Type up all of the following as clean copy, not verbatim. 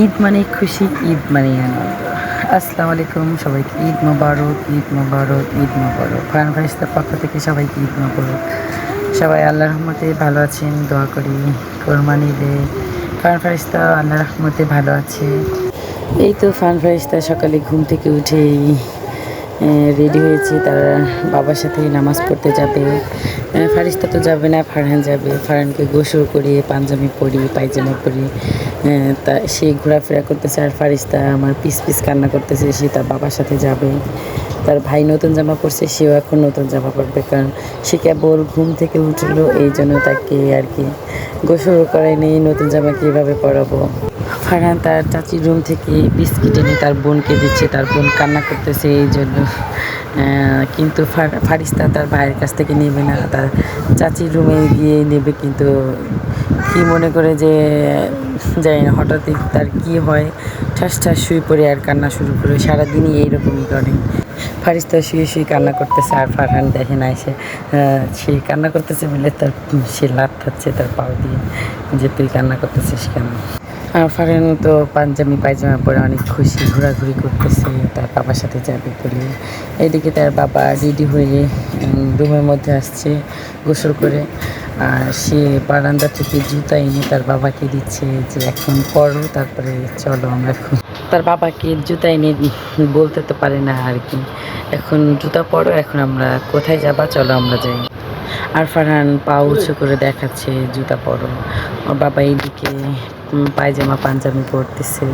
ঈদ মানে খুশি, ঈদ মানে আনন্দ। আসসালামু আলাইকুম, সবাইকে ঈদ মোবারক, ঈদ মোবারক, ঈদ মোবারক। ফারহান ফারিস্তার পক্ষ থেকে সবাইকে ঈদ মোবারক। সবাই আল্লাহর রহমতে ভালো আছেন দোয়া করি। কোরবানি ঈদে ফারহান ফারিস্তা আল্লাহর রহমতে ভালো আছে। এই তো ফারহান ফারিস্তা সকালে ঘুম থেকে উঠেই রেডি হয়েছে, তারা বাবার সাথে নামাজ পড়তে যাবে। ফারিস্তা তো যাবে না, ফারহান যাবে। ফারহানকে গোসল করিয়ে পাঞ্জাবি পরি, পায়জামা পরি, তা সে ঘোরাফেরা করতেছে। আর ফারিস্তা আমার পিস পিস কান্না করতেছে, সে তার বাবার সাথে যাবে। তার ভাই নতুন জামা পরছে, সেও এখন নতুন জামা পরবে, কারণ সে কেবল ঘুম থেকে উঠলো, এই জন্য তাকে আর কি গোসল করাই নেই, নতুন জামা কীভাবে পরাবো। ফারহান তার চাচির রুম থেকে বিস্কিট এনে তার বোনকে দিচ্ছে, তার বোন কান্না করতেছে এই জন্য। কিন্তু ফারিস্তা তার ভাইয়ের কাছ থেকে নেবে না, তার চাচির রুমে গিয়ে নেবে। কিন্তু কি মনে করে যে জানি না, হঠাৎই তার কি হয়, ঠাস ঠাস শুয়ে পড়ে আর কান্না শুরু করে। সারাদিনই এইরকমই করে। ফারিস্তা শুয়ে শুয়ে কান্না করতেছে, আর ফারহান দেখে না এসে সে কান্না করতেছে বলে সে লাথ খাচ্ছে তার পাও দিয়ে, যে তুই কান্না করতেছিস কেন। আর ফারহান তো পাঞ্জাবি পায়জামা পরে অনেক খুশি, ঘোরাঘুরি করতেছে, তার বাবার সাথে যাবে বলে। এদিকে তার বাবা রেডি হয়ে রুমের মধ্যে আসছে গোসল করে। আর সে বারান্দা থেকে জুতা এনে তার বাবাকে দিচ্ছে, যে এখন পরো, তারপরে চলো আমরা এখন। তার বাবাকে জুতা এনে বলতে তো পারে না আর কি, এখন জুতা পরো, এখন আমরা কোথায় যাবা, চলো আমরা যাই। আর ফারহান পা উঁচু করে দেখাচ্ছে জুতা পরো। ওর বাবা এইদিকে পায়জামা পাঞ্জাবি পরতেছে।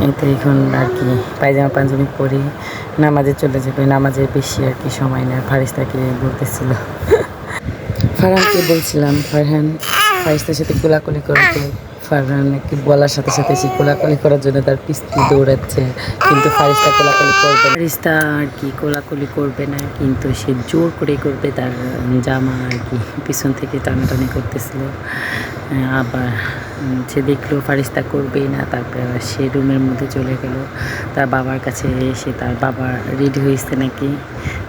এতে এখন আর কি পায়জামা পাঞ্জাবি পরে নামাজে চলে যাবে। নামাজের বেশি আর কি সময় নেয়। ফারিস্তাকে বলতেছিল, ফারহানকে বলছিলাম ফারহান ফারিস্তার সাথে কোলাকুলি করতে। ফারহানকে বলার সাথে সাথে সে কোলাকুলি করার জন্য তার পিছনে দৌড়াচ্ছে, কিন্তু ফারিস্তা কোলাকুলি করবে না। ফারিস্তা আর কি কোলাকুলি করবে না, কিন্তু সে জোর করে করবে। তার জামা আর কি পিছন থেকে টানাটানি করতেছিল। আবার সে দেখলো ফারিস্তা করবেই না, তারপরে সে রুমের মধ্যে চলে গেল। তার বাবার কাছে এসে তার বাবা রেডি হয়েছে নাকি,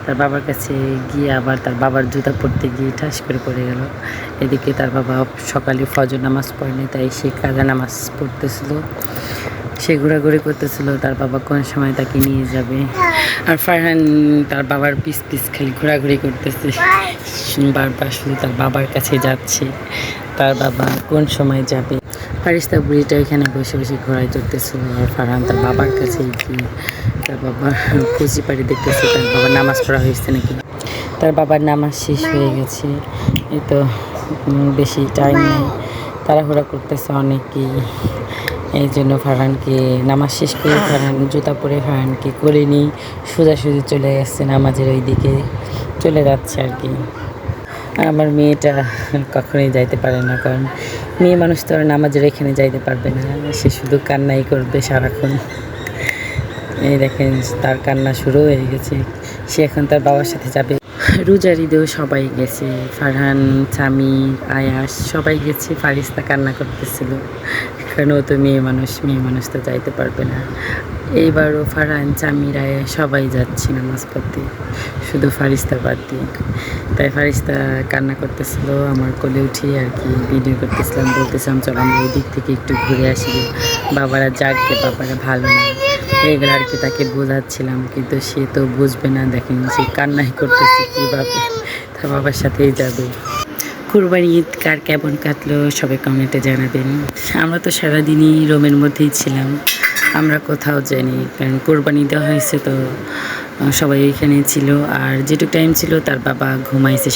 তার বাবার কাছে গিয়ে আবার তার বাবার জুতা পরতে গিয়ে ঠাস করে পড়ে গেল। এদিকে তার বাবা সকালে ফজর নামাজ পড়েনি, তাই সে কাজা নামাজ পড়তেছিল, সে ঘোরাঘুরি করতেছিল তার বাবা কোন সময় তাকে নিয়ে যাবে। আর ফারহান তার বাবার পিস পিস খালি ঘোরাঘুরি করতেছে, বারবার শুধু তার বাবার কাছে যাচ্ছে, তার বাবা কোন সময় যাবে। ফারিস্তা বুড়িটা এখানে বসে বসে ঘোরায় চড়তেছিল, আর ফারহান তার বাবার কাছে গিয়ে তার বাবার খুশি পাড়ি দেখতেছে, তার বাবার নামাজ পড়া হয়েছে নাকি। তার বাবার নামাজ শেষ হয়ে গেছে, এই তো বেশি টাইম নেই, তাড়াহুড়া করতেছে অনেকেই। এই জন্য ফারহানকে নামাজ শেষ করে ফারহান জুতা পরে ফারহানকে করে নিই সোজাসুজি চলে গেছে, নামাজের ওই দিকে চলে যাচ্ছে আর কি। আমার মেয়েটা কখনোই যাইতে পারে না, কারণ মেয়ে মানুষ তো আর নামাজের এখানে যাইতে পারবে না, সে শুধু কান্নাই করবে সারাক্ষণ। এই দেখেন তার কান্না শুরু হয়ে গেছে, সে এখন তার বাবার সাথে যাবে। রোজার ঈদেও সবাই গেছে, ফারহান, সামির, আয়াস সবাই গেছে। ফারিস্তা কান্না করতেছিল, কারণ ও তো মেয়ে মানুষ তো যাইতে পারবে না। এইবারও ফারহান, সামির, আয়াস সবাই যাচ্ছে নামাজ পড়তে, শুধু ফারিস্তা বাদ দিয়ে। তাই ফারিস্তা কান্না করতেছিল, আমার কোলে উঠিয়ে আর কি ভিডিও করতেছিলাম, বলতেছিলাম চল আমরা ওই দিক থেকে একটু ঘুরে আসি, বাবারা যাকগে, বাবারা ভালো না, এইগুলো আর কি তাকে বোঝাচ্ছিলাম। কিন্তু সে তো বুঝবে না, দেখেন সে কান্নাই করতেছে কীভাবে, তার বাবার সাথেই যাবে। কুরবানি ঈদ কার কেমন কাটলো সবাই কমেন্টে জানাবেন। আমরা তো সারাদিনই রুমের মধ্যেই ছিলাম, আমরা কোথাও যাইনি, কারণ কোরবানি দেওয়া হয়েছে তো সবাই এখানে ছিল। আর যেটুকু টাইম ছিল তার বাবা ঘুমাইছে।